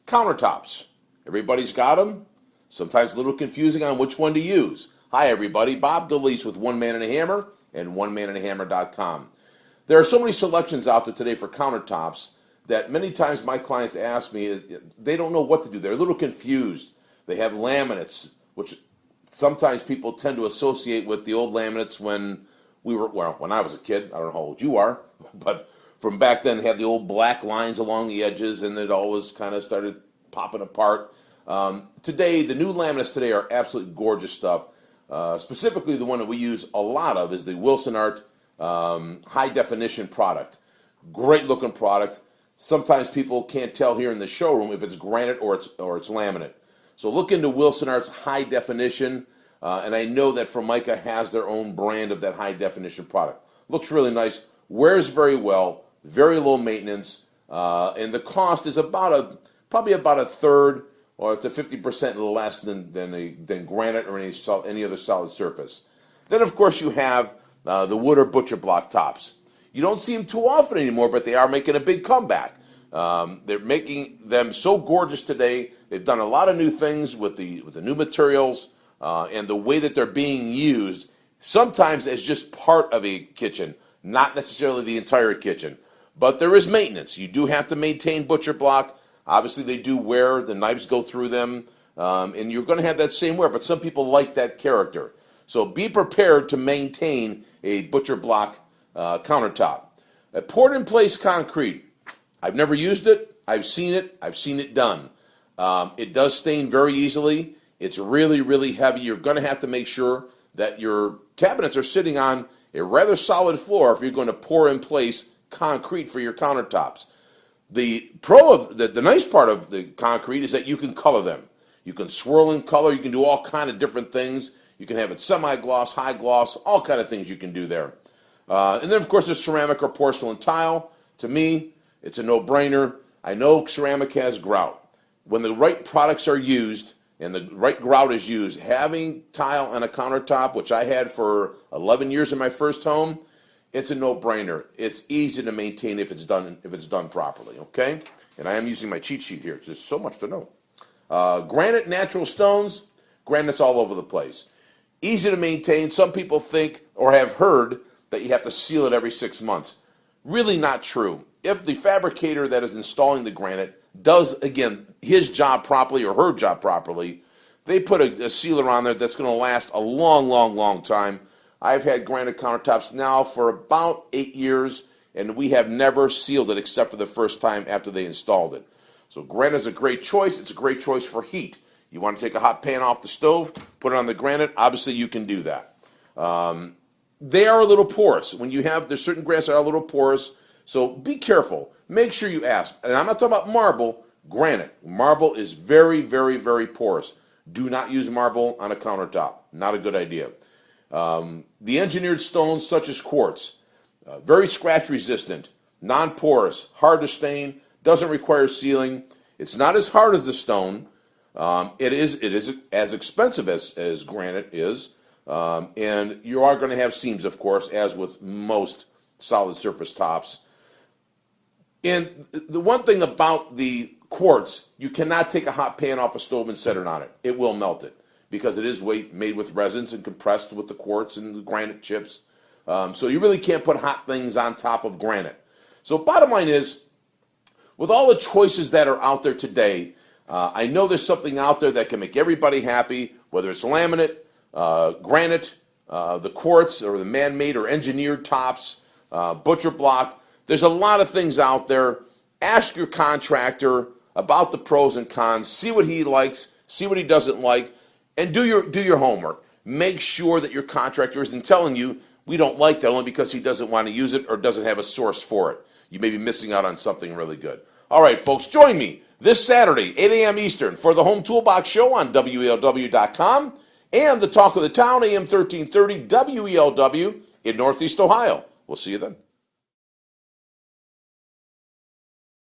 Countertops. Everybody's got them. Sometimes a little confusing on which one to use. Hi everybody, Bob Galeese with One Man and a Hammer and OneManandAHammer.com. There are so many selections out there today for countertops that many times my clients ask me, they don't know what to do. They're a little confused. They have laminates, which sometimes people tend to associate with the old laminates when I was a kid. I don't know how old you are, but from back then, they had the old black lines along the edges, and it always kind of started popping apart. Today, the new laminates today are absolutely gorgeous stuff. Specifically, the one that we use a lot of is the Wilson Art high definition product. Great looking product. Sometimes people can't tell here in the showroom if it's granite or it's laminate. So look into Wilson Art's high definition, and I know that Formica has their own brand of that high definition product. Looks really nice, wears very well, very low maintenance, and the cost is probably about a third or to 50% less than granite or any other solid surface. Then of course you have the wood or butcher block tops. You don't see them too often anymore, but they are making a big comeback. They're making them so gorgeous today. They've done a lot of new things with the new materials and the way that they're being used, sometimes as just part of a kitchen, not necessarily the entire kitchen. But there is maintenance. You do have to maintain butcher block. Obviously, they do wear. The knives go through them, and you're going to have that same wear, but some people like that character. So be prepared to maintain a butcher block countertop. A poured-in-place concrete. I've never used it. I've seen it. I've seen it done. It does stain very easily. It's really, really heavy. You're going to have to make sure that your cabinets are sitting on a rather solid floor if you're going to pour in place concrete for your countertops. The nice part of the concrete is that you can color them. You can swirl in color. You can do all kind of different things. You can have it semi-gloss, high gloss, all kind of things you can do there. And then, of course, there's ceramic or porcelain tile. To me, it's a no-brainer. I know ceramic has grout. When the right products are used and the right grout is used, having tile on a countertop, which I had for 11 years in my first home, it's a no-brainer. It's easy to maintain if it's done properly, okay? And I am using my cheat sheet here. There's so much to know. Granite natural stones, granite's all over the place. Easy to maintain. Some people think or have heard that you have to seal it every 6 months. Really not true. If the fabricator that is installing the granite does, again, his job properly or her job properly, they put a sealer on there that's going to last a long, long, long time. I've had granite countertops now for about 8 years, and we have never sealed it except for the first time after they installed it. So granite is a great choice. It's a great choice for heat. You want to take a hot pan off the stove, put it on the granite, obviously you can do that. They are a little porous. There's certain granites that are a little porous, so be careful. Make sure you ask. And I'm not talking about marble, granite. Marble is very, very, very porous. Do not use marble on a countertop. Not a good idea. The engineered stones such as quartz, very scratch resistant, non-porous, hard to stain, doesn't require sealing. It's not as hard as the stone. It is as expensive as granite is, and you are going to have seams, of course, as with most solid surface tops. And the one thing about the quartz, you cannot take a hot pan off a stove and set it on it. It will melt it because it is made with resins and compressed with the quartz and the granite chips. So you really can't put hot things on top of granite. So bottom line is, with all the choices that are out there today, I know there's something out there that can make everybody happy, whether it's laminate, granite, the quartz, or the man-made or engineered tops, butcher block. There's a lot of things out there. Ask your contractor about the pros and cons. See what he likes, see what he doesn't like, and do your homework. Make sure that your contractor isn't telling you, we don't like that only because he doesn't want to use it or doesn't have a source for it. You may be missing out on something really good. All right, folks, join me this Saturday, 8 a.m. Eastern, for the Home Toolbox Show on WELW.com and the Talk of the Town, AM 1330 WELW in Northeast Ohio. We'll see you then.